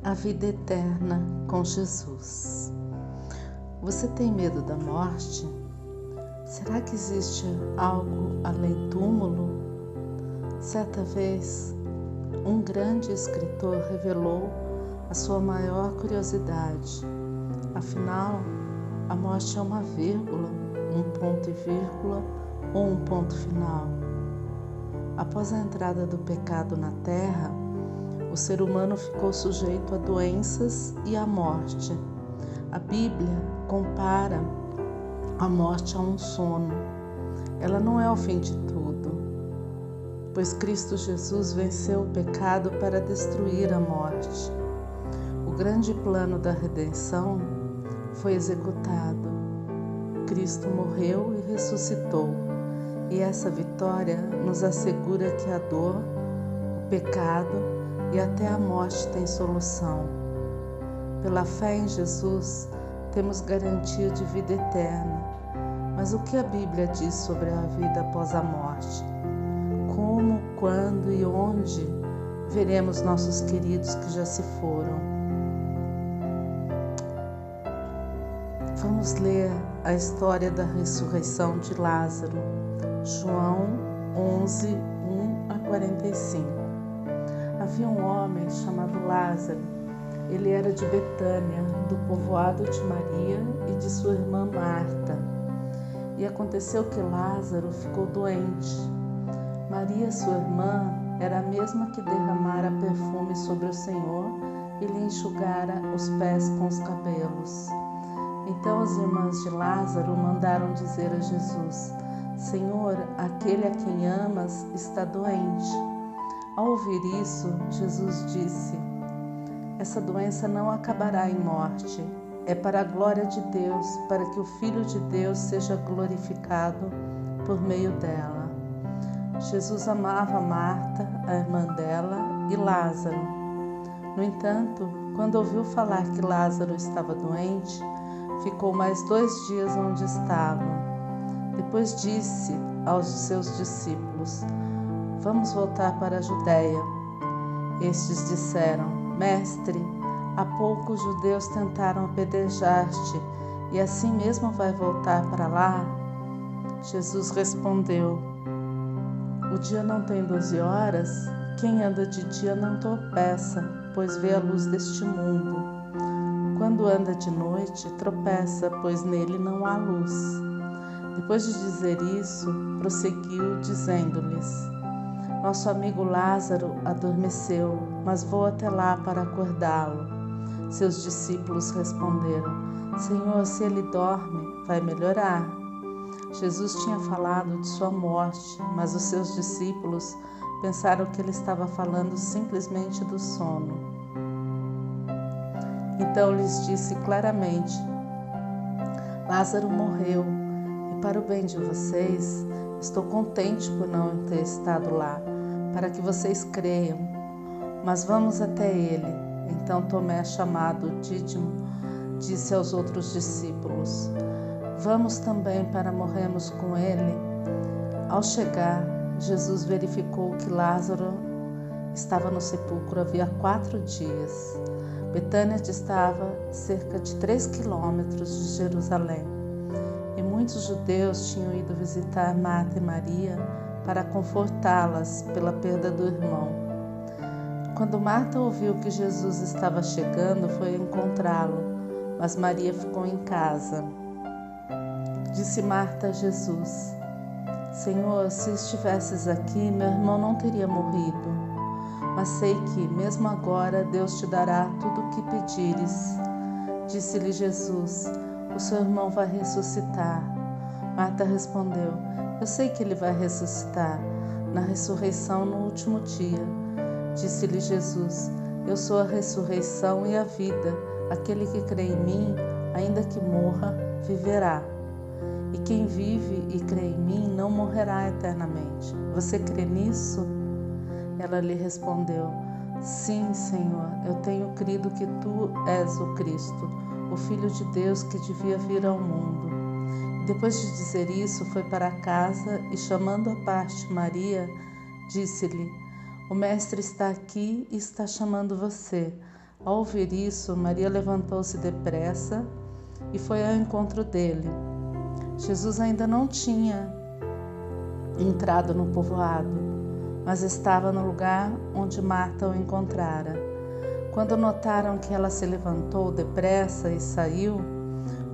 A vida eterna com Jesus. Você tem medo da morte? Será que existe algo além túmulo? Certa vez, um grande escritor revelou a sua maior curiosidade. Afinal, a morte é uma vírgula, um ponto e vírgula ou um ponto final. Após a entrada do pecado na terra, o ser humano ficou sujeito a doenças e à morte. A Bíblia compara a morte a um sono. Ela não é o fim de tudo, pois Cristo Jesus venceu o pecado para destruir a morte. O grande plano da redenção foi executado. Cristo morreu e ressuscitou, e essa vitória nos assegura que a dor, o pecado e até a morte tem solução. Pela fé em Jesus, temos garantia de vida eterna. Mas o que a Bíblia diz sobre a vida após a morte? Como, quando e onde veremos nossos queridos que já se foram? Vamos ler a história da ressurreição de Lázaro, João 11, 1 a 45. Havia um homem chamado Lázaro. Ele era de Betânia, do povoado de Maria e de sua irmã Marta. E aconteceu que Lázaro ficou doente. Maria, sua irmã, era a mesma que derramara perfume sobre o Senhor e lhe enxugara os pés com os cabelos. Então as irmãs de Lázaro mandaram dizer a Jesus: Senhor, aquele a quem amas está doente. Ao ouvir isso, Jesus disse: essa doença não acabará em morte. É para a glória de Deus, para que o Filho de Deus seja glorificado por meio dela. Jesus amava Marta, a irmã dela, e Lázaro. No entanto, quando ouviu falar que Lázaro estava doente, ficou mais 2 dias onde estava. Depois disse aos seus discípulos: Vamos voltar para a Judéia. Estes disseram: Mestre, há pouco os judeus tentaram apedrejar-te, e assim mesmo vai voltar para lá? Jesus respondeu: O dia não tem 12 horas? Quem anda de dia não tropeça, pois vê a luz deste mundo. Quando anda de noite, tropeça, pois nele não há luz. Depois de dizer isso, prosseguiu, dizendo-lhes: Nosso amigo Lázaro adormeceu, mas vou até lá para acordá-lo. Seus discípulos responderam: Senhor, se ele dorme, vai melhorar. Jesus tinha falado de sua morte, mas os seus discípulos pensaram que ele estava falando simplesmente do sono. Então lhes disse claramente: Lázaro morreu, e para o bem de vocês, estou contente por não ter estado lá, para que vocês creiam. Mas vamos até ele. Então Tomé, chamado Dídimo, disse aos outros discípulos: Vamos também para morrermos com ele? Ao chegar, Jesus verificou que Lázaro estava no sepulcro havia 4 dias. Betânia distava cerca de 3 quilômetros de Jerusalém. E muitos judeus tinham ido visitar Marta e Maria para confortá-las pela perda do irmão. Quando Marta ouviu que Jesus estava chegando, foi encontrá-lo, mas Maria ficou em casa. Disse Marta a Jesus: Senhor, se estivesses aqui, meu irmão não teria morrido. Mas sei que, mesmo agora, Deus te dará tudo o que pedires. Disse-lhe Jesus: O seu irmão vai ressuscitar. Marta respondeu: Eu sei que ele vai ressuscitar na ressurreição no último dia. Disse-lhe Jesus: Eu sou a ressurreição e a vida. Aquele que crê em mim, ainda que morra, viverá. E quem vive e crê em mim não morrerá eternamente. Você crê nisso? Ela lhe respondeu: Sim, Senhor, eu tenho crido que tu és o Cristo, o Filho de Deus que devia vir ao mundo. E depois de dizer isso, foi para casa e, chamando à parte Maria, disse-lhe: O Mestre está aqui e está chamando você. Ao ouvir isso, Maria levantou-se depressa e foi ao encontro dele. Jesus ainda não tinha entrado no povoado, mas estava no lugar onde Marta o encontrara. Quando notaram que ela se levantou depressa e saiu,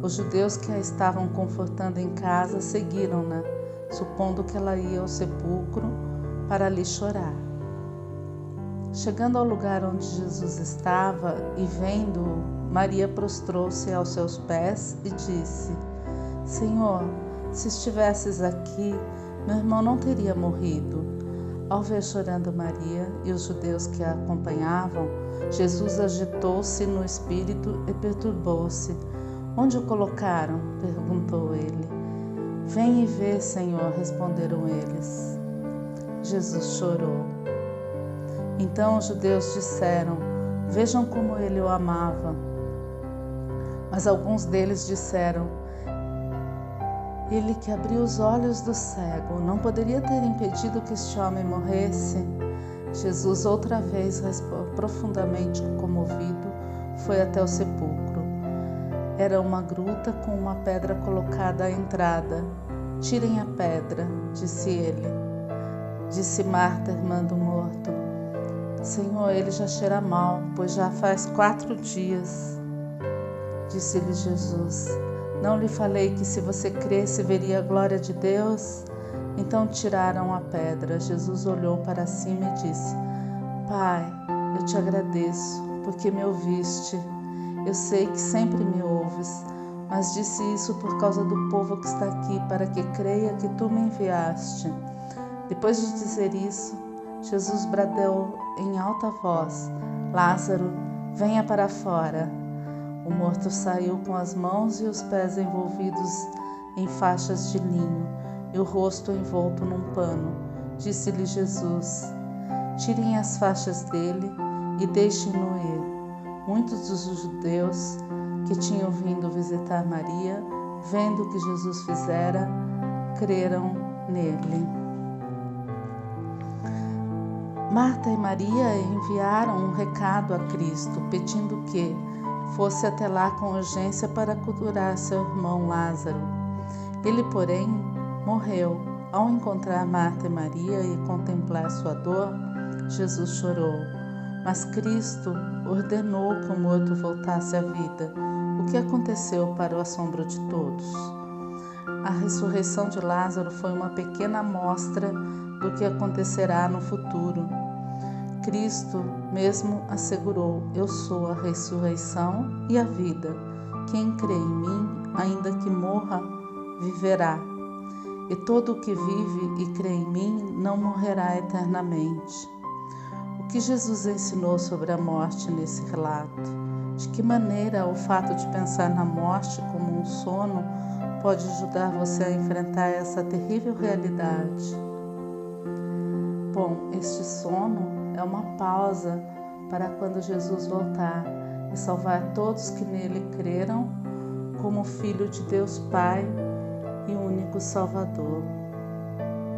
os judeus que a estavam confortando em casa seguiram-na, supondo que ela ia ao sepulcro para ali chorar. Chegando ao lugar onde Jesus estava e vendo-o, Maria prostrou-se aos seus pés e disse: Senhor, se estivesses aqui, meu irmão não teria morrido. Ao ver chorando Maria e os judeus que a acompanhavam, Jesus agitou-se no espírito e perturbou-se. Onde o colocaram? Perguntou ele. Vem e vê, Senhor, responderam eles. Jesus chorou. Então os judeus disseram: Vejam como ele o amava. Mas alguns deles disseram: Ele que abriu os olhos do cego, não poderia ter impedido que este homem morresse? Jesus, outra vez profundamente comovido, foi até o sepulcro. Era uma gruta com uma pedra colocada à entrada. Tirem a pedra, disse ele. Disse Marta, irmã do morto: Senhor, ele já cheira mal, pois já faz 4 dias. Disse-lhe Jesus: Não lhe falei que se você cresce veria a glória de Deus? Então tiraram a pedra. Jesus olhou para cima e disse: Pai, eu te agradeço, porque me ouviste. Eu sei que sempre me ouves, mas disse isso por causa do povo que está aqui, para que creia que tu me enviaste. Depois de dizer isso, Jesus bradou em alta voz: Lázaro, venha para fora. O morto saiu com as mãos e os pés envolvidos em faixas de linho e o rosto envolto num pano. Disse-lhe Jesus: Tirem as faixas dele e deixem-no ir. Muitos dos judeus que tinham vindo visitar Maria, vendo o que Jesus fizera, creram nele. Marta e Maria enviaram um recado a Cristo, pedindo que fosse até lá com urgência para curar seu irmão Lázaro. Ele, porém, morreu. Ao encontrar Marta e Maria e contemplar sua dor, Jesus chorou. Mas Cristo ordenou que o morto voltasse à vida, o que aconteceu para o assombro de todos. A ressurreição de Lázaro foi uma pequena amostra do que acontecerá no futuro. Cristo mesmo assegurou: Eu sou a ressurreição e a vida. Quem crê em mim, ainda que morra, viverá. E todo o que vive e crê em mim não morrerá eternamente. O que Jesus ensinou sobre a morte nesse relato? De que maneira o fato de pensar na morte como um sono pode ajudar você a enfrentar essa terrível realidade? Bom, este sono é uma pausa para quando Jesus voltar e salvar todos que nele creram como Filho de Deus Pai e único Salvador.